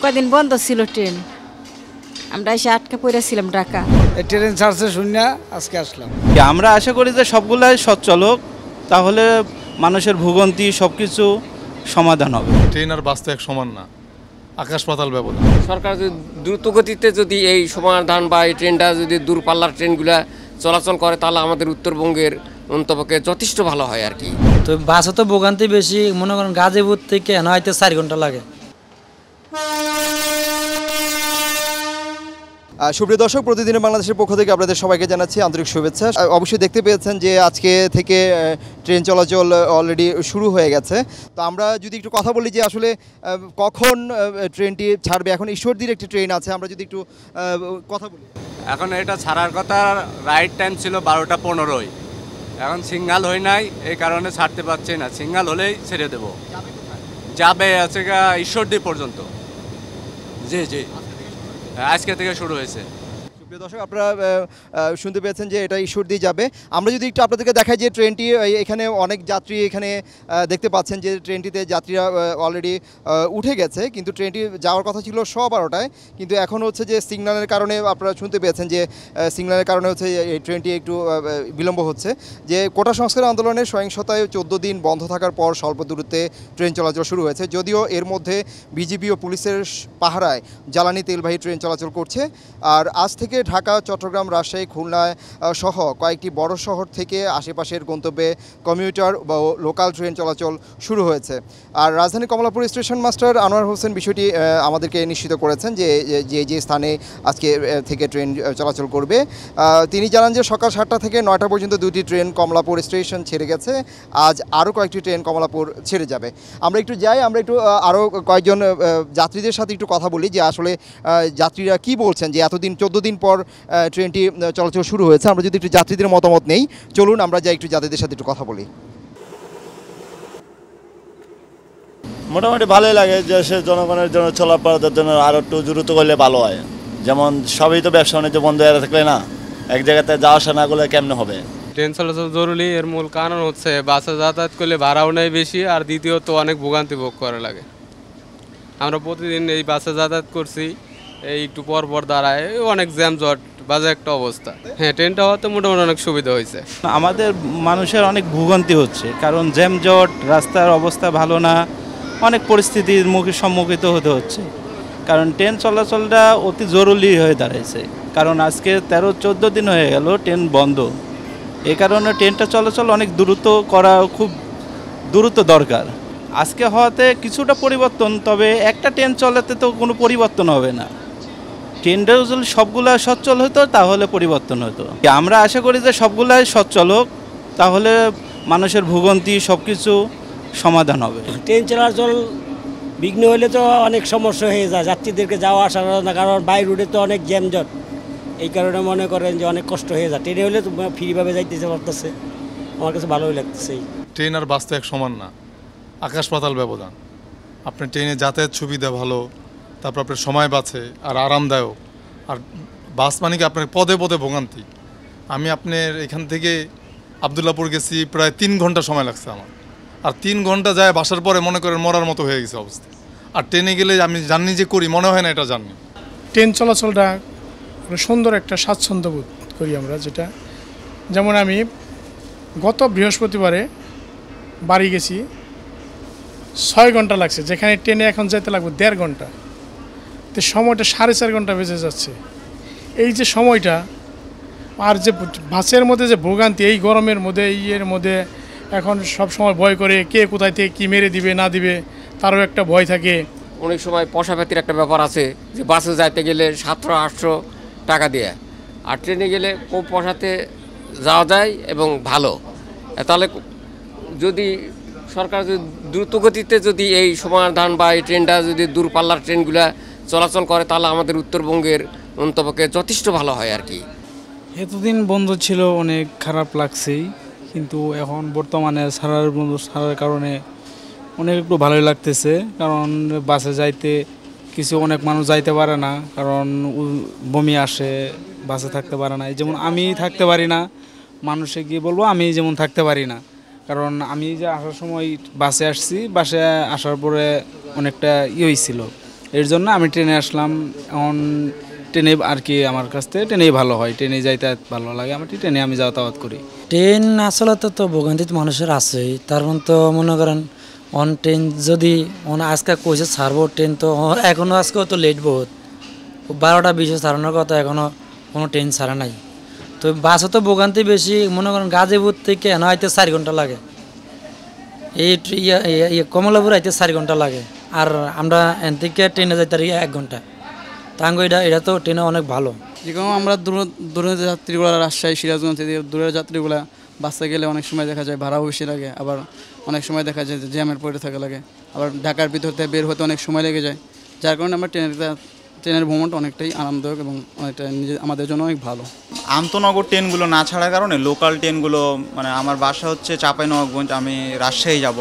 কদিন বন্ধ ছিল ট্রেন, আমরা এসে আটকে পড়েছিলাম ঢাকা। ট্রেন ছাড়ছে শুনে আজকে আসলাম। আমরা আশা করি যে সবগুলাই সচ্ছল হোক, তাহলে মানুষের ভোগান্তি সব কিছু সমাধান হবে। ট্রেন আর বাস তো এক সমান না, আকাশ পাতাল ব্যবধান। সরকার যদি দ্রুত গতিতে যদি এই সমাধান বা এই ট্রেনটা যদি দূরপাল্লার ট্রেনগুলো চলাচল করে, তাহলে আমাদের উত্তরবঙ্গের অন্তপক্ষে যথেষ্ট ভালো হয় আর কি। তো বাসে তো ভোগান্তি বেশি, মনে করেন গাজীপুর থেকে নয়তো 4 ঘন্টা লাগে। সুপ্রিয় দর্শক, প্রতিদিনের বাংলাদেশের পক্ষ থেকে আপনাদের সবাইকে জানাচ্ছি আন্তরিক শুভেচ্ছা। অবশ্যই দেখতে পেয়েছেন যে আজকে থেকে ট্রেন চলাচল অলরেডি শুরু হয়ে গেছে। তো আমরা যদি একটু কথা বলি যে আসলে কখন ট্রেনটি ছাড়বে। এখন ঈশ্বরদীর একটি ট্রেন আছে, আমরা যদি একটু কথা বলি। এখন এটা ছাড়ার কথা, রাইট টাইম ছিল 12টা 15। এখন সিগন্যাল হয় নাই, এই কারণে ছাড়তে পারছি না। সিগন্যাল হলেই ছেড়ে দেব। যাবে আছে ঈশ্বরদী পর্যন্ত। জি জি, আজকে থেকে শুরু হয়েছে। প্রিয় দর্শক, আপনারা শুনতে পেয়েছেন যে এটা ঈশ্বরদী যাবে। আমরা যদি একটু আপনাদেরকে দেখাই যে ট্রেনটি এখানে অনেক যাত্রী এখানে দেখতে পাচ্ছেন যে ট্রেনটিতে যাত্রীরা অলরেডি উঠে গেছে, কিন্তু ট্রেনটি যাওয়ার কথা ছিল 12টায়, কিন্তু এখন হচ্ছে যে সিগন্যালের কারণে আপনারা শুনতে পেয়েছেন যে সিগন্যালের কারণে হচ্ছে এই ট্রেনটি একটু বিলম্ব হচ্ছে। যে কোটা সংস্কার আন্দোলনের সহিংসতায় 14 দিন বন্ধ থাকার পর স্বল্প দূরত্বে ট্রেন চলাচল শুরু হয়েছে, যদিও এর মধ্যে বিজিবি ও পুলিশের পাহারায় জ্বালানি তেলবাহী ট্রেন চলাচল করছে। আর আজ থেকে ঢাকা, চট্টগ্রাম, রাজশাহী, খুলনা সহ কয়েকটি বড় শহর থেকে আশেপাশের গন্তব্যে কমিউটার বা লোকাল ট্রেন চলাচল শুরু হয়েছে। আর রাজধানী কমলাপুর স্টেশন মাস্টার আনোয়ার হোসেন বিষয়টি আমাদেরকে নিশ্চিত করেছেন যে স্থানে আজকে থেকে ট্রেন চলাচল করবে। তিনি জানান যে সকাল 7টা থেকে 9টা পর্যন্ত 2টি ট্রেন কমলাপুর স্টেশন ছেড়ে গেছে। আজ আরও কয়েকটি ট্রেন কমলাপুর ছেড়ে যাবে। আমরা একটু যাই, আমরা একটু আরও কয়েকজন যাত্রীদের সাথে একটু কথা বলি যে আসলে যাত্রীরা কি বলছেন যে এতদিন 14 দিন পর ট্রেনটি চলাচল শুরু হয়েছে। আমরা যদি একটু যাত্রীদের মতামত নেই, চলুন আমরা যাই একটু যাত্রীদের সাথে একটু কথা বলি। মোটামুটি ভালোই লাগে, যে সে জনগণের জন্য চলাফেরার জন্য আরও একটু দ্রুত করলে ভালো হয়। যেমন সবই তো ব্যবসা বাণিজ্য বন্ধ হয়ে থাকলে না, এক জায়গাতে যাওয়া আসা না করলে কেমনে হবে। ট্রেন চলাচল জরুরি, এর মূল কারণ হচ্ছে বাসে যাতায়াত করলে ভাড়াও নেই বেশি, আর দ্বিতীয়ত অনেক ভোগান্তি ভোগ করা লাগে। আমরা প্রতিদিন এই বাসে যাতায়াত করছি, এই একটু পর পর দাঁড়ায়, অনেক জ্যামজট, বাজে একটা অবস্থা। হ্যাঁ, ট্রেনটা হওয়াতে মোটামুটি অনেক সুবিধা হয়েছে। আমাদের মানুষের অনেক ভোগান্তি হচ্ছে, কারণ জ্যামজট, রাস্তার অবস্থা ভালো না, অনেক পরিস্থিতির সম্মুখীন হতে হচ্ছে। কারণ ট্রেন চলাচলটা অতি জরুরি হয়ে দাঁড়াইছে, কারণ আজকে 13-14 দিন হয়ে গেল ট্রেন বন্ধ। এই কারণে ট্রেনটা চলাচল অনেক দ্রুত করা খুব দ্রুত দরকার। আজকে হওয়াতে কিছুটা পরিবর্তন, তবে একটা ট্রেন চলাতে তো কোনো পরিবর্তন হবে না। ট্রেনটা যদি সবগুলা সচ্ছল হতো তাহলে পরিবর্তন হতো। আমরা আশা করি যে সবগুলাই সচ্ছল হোক, তাহলে মানুষের ভোগান্তি সব কিছু সমাধান হবে। ট্রেন চলাচল বিঘ্ন হলে তো অনেক সমস্যা হয়ে যায় যাত্রীদেরকে যাওয়া আসার না, কারণ বাই রোডে তো অনেক জ্যামজট। এই কারণে মনে করেন যে অনেক কষ্ট হয়ে যায়। ট্রেনে হলে তো ফ্রিভাবে যাইতেছে পারতেছে, আমার কাছে ভালোই লাগতেছে। ট্রেন আর বাস তো এক সমান না, আকাশ পাতাল ব্যবধান। আপনার ট্রেনে যাতায়াত সুবিধা ভালো, তারপর আপনার সময় বাঁচে আর আরামদায়ক। আর বাস মানে কি আপনার পদে পদে ভোগান্তি। আমি আপনার এখান থেকে আবদুল্লাপুর গেছি, প্রায় 3 ঘন্টা সময় লাগছে আমার। আর 3 ঘন্টা যায় বাসার পরে মনে করেন মরার মতো হয়ে গেছে অবস্থা। আর ট্রেনে গেলে আমি জার্নি যে করি, মনে হয় না এটা জার্নি। ট্রেন চলাচলটা সুন্দর একটা স্বাচ্ছন্দ্য বোধ করি আমরা। যেটা যেমন আমি গত বৃহস্পতিবারে বাড়ি গেছি, 6 ঘন্টা লাগছে, যেখানে ট্রেনে এখন যেতে লাগবে 1.5 ঘন্টা। তো সময়টা 4.5 ঘন্টা বেজে যাচ্ছে। এই যে সময়টা, আর যে বাসের মধ্যে যে ভোগান্তি, এই গরমের মধ্যে, ইয়ের মধ্যে এখন সব সময় ভয় করে কে কোথায় থেকে কী মেরে দিবে না দিবে, তারও একটা ভয় থাকে। অনেক সময় পয়সাপাতির একটা ব্যাপার আছে, যে বাসে যাইতে গেলে 700-800 টাকা দিয়ে, আর ট্রেনে গেলে কম পয়সাতে যাওয়া যায় এবং ভালো। তাহলে যদি সরকার যদি দ্রুত গতিতে যদি এই সমাধান বা এই ট্রেনটা যদি দূরপাল্লার ট্রেনগুলো চলাচল করে, তাহলে আমাদের উত্তরবঙ্গের অন্তপক্ষে যথেষ্ট ভালো হয় আর কি। এতদিন বন্ধ ছিল, অনেক খারাপ লাগছেই, কিন্তু এখন বর্তমানে ছাড়ার কারণে অনেক একটু ভালোই লাগতেছে। কারণ বাসে যাইতে অনেক মানুষ যাইতে পারে না, কারণ বমি আসে, বাসে থাকতে পারে না। যেমন আমি থাকতে পারি না, মানুষে গিয়ে বলবো আমি যেমন থাকতে পারি না, কারণ আমি যে আসার সময় বাসে আসছি, বাসে আসার পরে অনেকটা হয়েছিল, এর জন্য আমি ট্রেনে আসলাম। এখন ট্রেনে আর কি আমার কাছ থেকে ট্রেনেই ভালো হয়, ট্রেনে যাইতে ভালো লাগে, আমার ট্রেনে আমি যাতায়াত করি। ট্রেন আসলে তো ভোগান্তিত মানুষের আছেই, তার তো মনে করেন অন ট্রেন যদি আজকে কইছে ছাড়বো ট্রেন, তো এখনও আজকেও তো লেট বহুত, 12টা 20 ছাড়ানোর কথা, এখনও কোনো ট্রেন ছাড়া নাই। তো বাসে তো ভোগান্তি বেশি, মনে করেন গাজীপুর থেকে এনে হয়তো 4 ঘন্টা লাগে, এই কমলাপুর আইতে 4 ঘন্টা লাগে, আর আমরা এন থেকে ট্রেনে যাইতে 1 ঘন্টা। তাঙ্গ এটা তো ট্রেনে অনেক ভালো। যেরকম আমরা দূরের যাত্রীগুলো রাজশাহী সিরাজগঞ্জ থেকে দূরের যাত্রীগুলো বাসে গেলে অনেক সময় দেখা যায় ভাড়াও বেশি লাগে, আবার অনেক সময় দেখা যায় যে জ্যামের পড়ে থাকা লাগে, আবার ঢাকার ভিতর থেকে বের হতে অনেক সময় লেগে যায়, যার কারণে আমরা ট্রেনের ভ্রমণটা অনেকটাই আরামদায়ক এবং অনেকটা আমাদের জন্য অনেক ভালো। আন্তনগর ট্রেনগুলো না ছাড়ার কারণে লোকাল ট্রেনগুলো, মানে আমার বাসা হচ্ছে চাঁপাইনবাবগঞ্জ, আমি রাজশাহী যাব,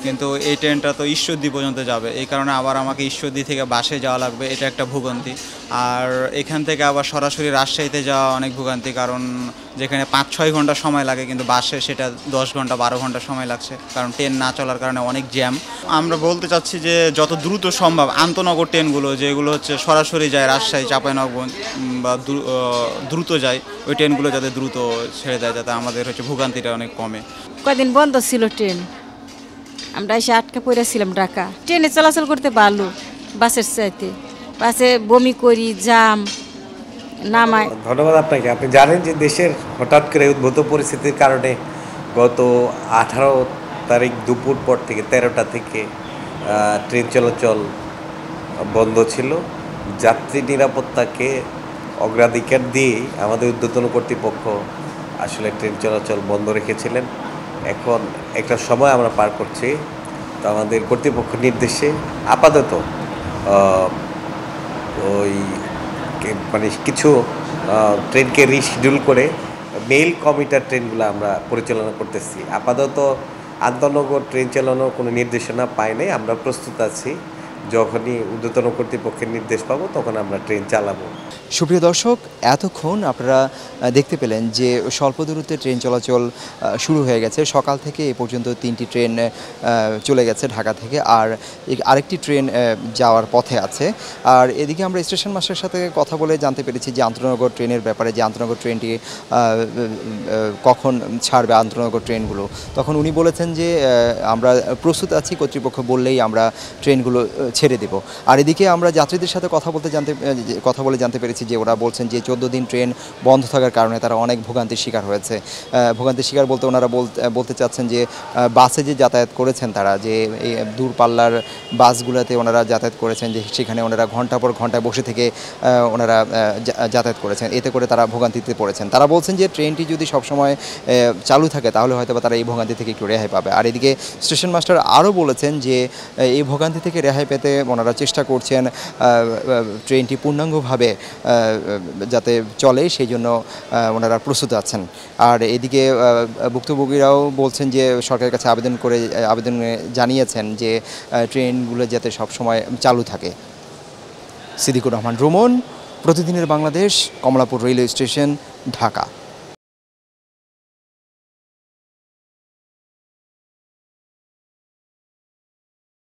কিন্তু এই ট্রেনটা তো ঈশ্বরদী পর্যন্ত যাবে, এই কারণে আবার আমাকে ঈশ্বরদী থেকে বাসে যাওয়া লাগবে, এটা একটা ভোগান্তি। আর এখান থেকে আবার সরাসরি রাজশাহীতে যাওয়া অনেক ভোগান্তি, কারণ যেখানে 5-6 ঘন্টা সময় লাগে কিন্তু বাসে সেটা 10 ঘন্টা 12 ঘন্টা সময় লাগছে, কারণ ট্রেন না চলার কারণে অনেক জ্যাম। আমরা বলতে চাচ্ছি যে যত দ্রুত সম্ভব আন্তনগর ট্রেনগুলো যেগুলো হচ্ছে সরাসরি যায় রাজশাহী চাঁপাইনবাবগঞ্জ বা দ্রুত যায়, ওই ট্রেনগুলো যাতে দ্রুত ছেড়ে দেয়, যাতে আমাদের হচ্ছে ভোগান্তিটা অনেক কমে। কদিন বন্ধ ছিল ট্রেন, আমরা এসে আটকে পড়েছিলাম ঢাকা। ট্রেনে চলাচল করতে ভালো, বাসের চাইতে। বাসে বমি করি, জাম নামায়। ধন্যবাদ আপনাকে। আপনি জানেন যে দেশের হঠাৎ করে উদ্ভূত পরিস্থিতির কারণে গত 18 তারিখ দুপুর পর থেকে 13টা থেকে ট্রেন চলাচল বন্ধ ছিল। যাত্রী নিরাপত্তাকে অগ্রাধিকার দিয়ে আমাদের ঊর্ধ্বতন কর্তৃপক্ষ আসলে ট্রেন চলাচল বন্ধ রেখেছিলেন। এখন একটা সময় আমরা পার করছি, তো আমাদের কর্তৃপক্ষ নির্দেশে আপাতত ওই মানে কিছু ট্রেনকে রিশিডিউল করে মেইল কমিটার ট্রেনগুলো আমরা পরিচালনা করতেছি। আপাতত আন্তনগর ট্রেন চালানোর কোনো নির্দেশনা পাই নাই, আমরা প্রস্তুত আছি, যখনই ঊর্ধ্বতন কর্তৃপক্ষের নির্দেশ পাবো তখন আমরা ট্রেন চালাবো। সুপ্রিয় দর্শক, এতক্ষণ আপনারা দেখতে পেলেন যে স্বল্প দূরত্বে ট্রেন চলাচল শুরু হয়ে গেছে। সকাল থেকে এ পর্যন্ত 3টি ট্রেন চলে গেছে ঢাকা থেকে, আর আরেকটি ট্রেন যাওয়ার পথে আছে। আর এদিকে আমরা স্টেশন মাস্টারের সাথে কথা বলে জানতে পেরেছি যে আন্তনগর ট্রেনের ব্যাপারে, যে আন্তনগর ট্রেনটি কখন ছাড়বে আন্তনগর ট্রেনগুলো। তখন উনি বলেছেন যে আমরা প্রস্তুত আছি, কর্তৃপক্ষ বললেই আমরা ট্রেনগুলো ছেড়ে দেব। আর এদিকে আমরা যাত্রীদের সাথে কথা বলে জানতে পেরেছি যে ওরা বলছেন যে 14 দিন ট্রেন বন্ধ থাকার কারণে তারা অনেক ভোগান্তির শিকার হয়েছে। ভোগান্তির শিকার বলতে ওনারা বলতে চাচ্ছেন যে বাসে যে যাতায়াত করেছেন তারা, যে এই দূরপাল্লার বাসগুলোতে ওনারা যাতায়াত করেছেন, যে সেখানে ওনারা ঘন্টা পর ঘন্টায় বসে থেকে ওনারা যাতায়াত করেছেন, এতে করে তারা ভোগান্তিতে পড়েছেন। তারা বলছেন যে ট্রেনটি যদি সবসময় চালু থাকে তাহলে হয়তো বা তারা এই ভোগান্তি থেকে একটু রেহাই পাবে। আর এদিকে স্টেশন মাস্টার আরও বলেছেন যে এই ভোগান্তি থেকে রেহাই পেতে ওনারা চেষ্টা করছেন ট্রেনটি পূর্ণাঙ্গভাবে যাতে চলে, সেই জন্য ওনারা প্রস্তুত আছেন। আর এদিকে ভুক্তভোগীরাও বলছেন যে সরকারের কাছে আবেদন জানিয়েছেন যে ট্রেনগুলো যাতে সবসময় চালু থাকে। সিদ্দিকুর রহমান রুমন, প্রতিদিনের বাংলাদেশ, কমলাপুর রেলওয়ে স্টেশন, ঢাকা।